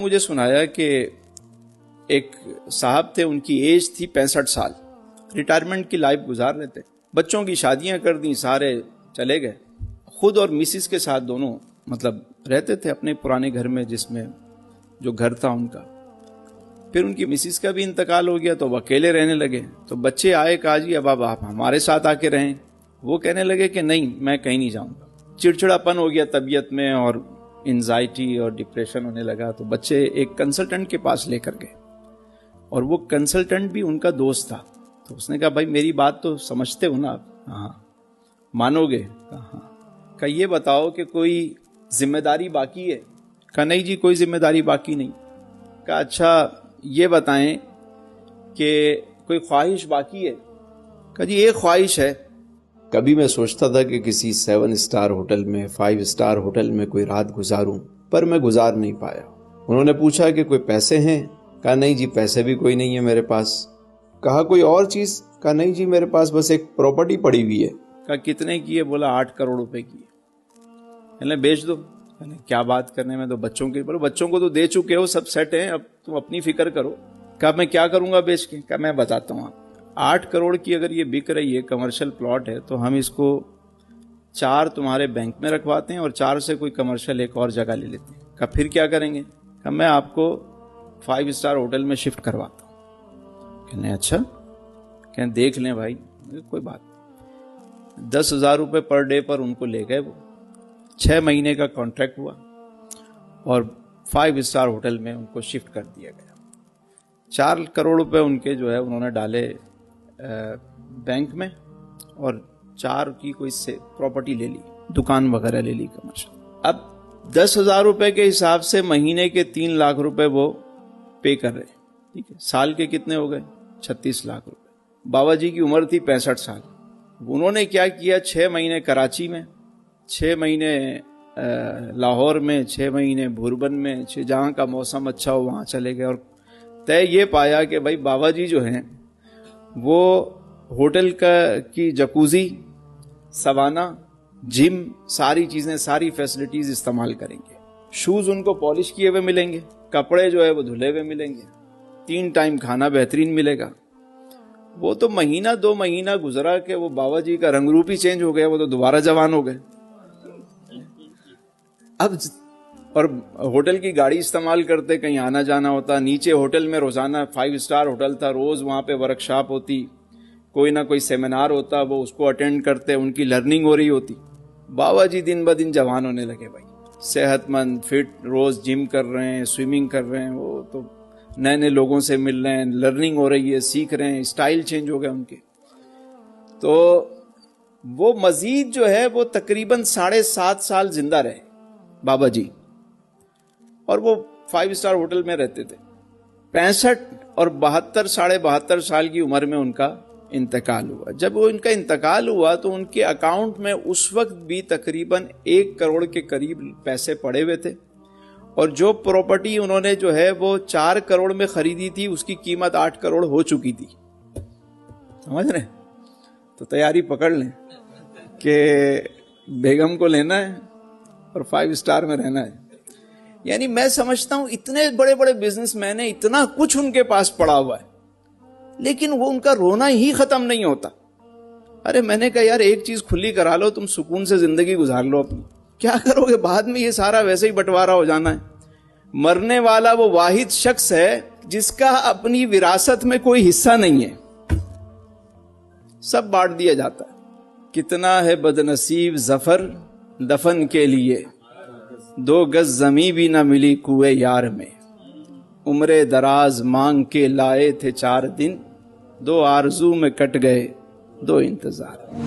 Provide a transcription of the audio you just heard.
मुझे सुनाया कि एक साहब थे, उनकी एज थी 65 साल, रिटायरमेंट की लाइफ गुजार रहे थे। बच्चों की शादियां कर दी, सारे चले गए। खुद और मिसिस के साथ दोनों रहते थे अपने पुराने घर में, जिसमें जो घर था उनका। फिर उनकी मिसिस का भी इंतकाल हो गया तो वो अकेले रहने लगे। तो बच्चे आए, कहा जी अब आप हमारे साथ आके रहें। वो कहने लगे कि नहीं, मैं कहीं नहीं जाऊंगा। चिड़चिड़ापन हो गया तबीयत में और एंजाइटी और डिप्रेशन होने लगा। तो बच्चे एक कंसल्टेंट के पास लेकर गए और वो कंसल्टेंट भी उनका दोस्त था। तो उसने कहा भाई मेरी बात तो समझते हो ना आप? हाँ। मानोगे? कहा ये बताओ कि कोई जिम्मेदारी बाकी है? कहा नहीं जी, कोई जिम्मेदारी बाकी नहीं। कहा अच्छा ये बताएं कि कोई ख्वाहिश बाकी है? कहा जी एक ख्वाहिश है। कभी मैं सोचता था कि किसी 7 स्टार होटल में, 5 स्टार होटल में कोई रात गुजारूं, पर मैं गुजार नहीं पाया। उन्होंने पूछा कि कोई पैसे हैं? कहा नहीं जी, पैसे भी कोई नहीं है मेरे पास। कहा कोई और चीज? कहा नहीं जी, मेरे पास बस एक प्रॉपर्टी पड़ी हुई है। कहा कितने की है? बोला 8 करोड़ रुपए की है। कहने बेच दो। कहने क्या बात करने में, तो बच्चों की, बोलो बच्चों को तो दे चुके हो, सब सेट है, अब तुम अपनी फिक्र करो। कहा मैं क्या करूंगा बेच के? कहा मैं बताता हूँ। 8 करोड़ की अगर ये बिक रही है, कमर्शियल प्लॉट है, तो हम इसको 4 तुम्हारे बैंक में रखवाते हैं और 4 से कोई कमर्शियल एक और जगह ले लेते हैं। कहा फिर क्या करेंगे? कहा मैं आपको 5 स्टार होटल में शिफ्ट करवाता हूँ। कहने अच्छा। कहने देख लें भाई, कोई बात नहीं। 10,000 रुपये पर डे पर उनको ले गए। वो 6 महीने का कॉन्ट्रैक्ट हुआ और 5 स्टार होटल में उनको शिफ्ट कर दिया गया। 4 करोड़ रुपए उनके जो है उन्होंने डाले बैंक में और 4 की कोई से प्रॉपर्टी ले ली, दुकान वगैरह ले ली कमर्शियल। अब 10,000 रुपए के हिसाब से महीने के 3 लाख रुपए वो पे कर रहे। ठीक है, साल के कितने हो गए? 36 लाख रुपए। बाबा जी की उम्र थी 65 साल। उन्होंने क्या किया, 6 महीने कराची में, 6 महीने लाहौर में, 6 महीने भुरबन में, जहां का मौसम अच्छा हो वहां चले गए। और तय ये पाया कि भाई बाबा जी जो हैं वो होटल की जकूजी, सवाना, जिम, सारी चीजें, सारी फैसिलिटीज इस्तेमाल करेंगे। शूज उनको पॉलिश किए हुए मिलेंगे, कपड़े जो है वो धुले हुए मिलेंगे, 3 टाइम खाना बेहतरीन मिलेगा। वो तो महीना 2 महीना गुजरा कि वो बाबा जी का रंग रूप ही चेंज हो गया, वो तो दोबारा जवान हो गए। अब और होटल की गाड़ी इस्तेमाल करते, कहीं आना जाना होता। नीचे होटल में रोजाना 5 स्टार होटल था, रोज वहां पे वर्कशॉप होती, कोई ना कोई सेमिनार होता, वो उसको अटेंड करते, उनकी लर्निंग हो रही होती। बाबा जी दिन ब दिन जवान होने लगे भाई, सेहतमंद, फिट, रोज जिम कर रहे हैं, स्विमिंग कर रहे हैं, वो तो नए नए लोगों से मिल रहे हैं, लर्निंग हो रही है, सीख रहे हैं, स्टाइल चेंज हो गया उनके। तो वो मजीद जो है वो तकरीबन 7.5 साल जिंदा रहे बाबा जी, और वो 5 स्टार होटल में रहते थे। 65 और 72, 72.5 साल की उम्र में उनका इंतकाल हुआ। जब वो इनका इंतकाल हुआ तो उनके अकाउंट में उस वक्त भी तकरीबन 1 करोड़ के करीब पैसे पड़े हुए थे। और जो प्रॉपर्टी उन्होंने जो है वो 4 करोड़ में खरीदी थी, उसकी कीमत 8 करोड़ हो चुकी थी। समझ रहे? तो तैयारी पकड़ लें कि बेगम को लेना है और 5 स्टार में रहना है। यानी मैं समझता हूं इतने बड़े बड़े बिजनेसमैन हैं, इतना कुछ उनके पास पड़ा हुआ है, लेकिन वो उनका रोना ही खत्म नहीं होता। अरे मैंने कहा यार एक चीज खुली करा लो, तुम सुकून से जिंदगी गुजार लो अपनी। क्या करोगे बाद में? ये सारा वैसे ही बंटवारा हो जाना है। मरने वाला वो वाहिद शख्स है जिसका अपनी विरासत में कोई हिस्सा नहीं है, सब बांट दिया जाता है। कितना है बदनसीब जफर दफन के लिए, 2 गज जमी भी न मिली कुए यार में। उम्रे दराज मांग के लाए थे 4 दिन, 2 आरजू में कट गए 2 इंतजार।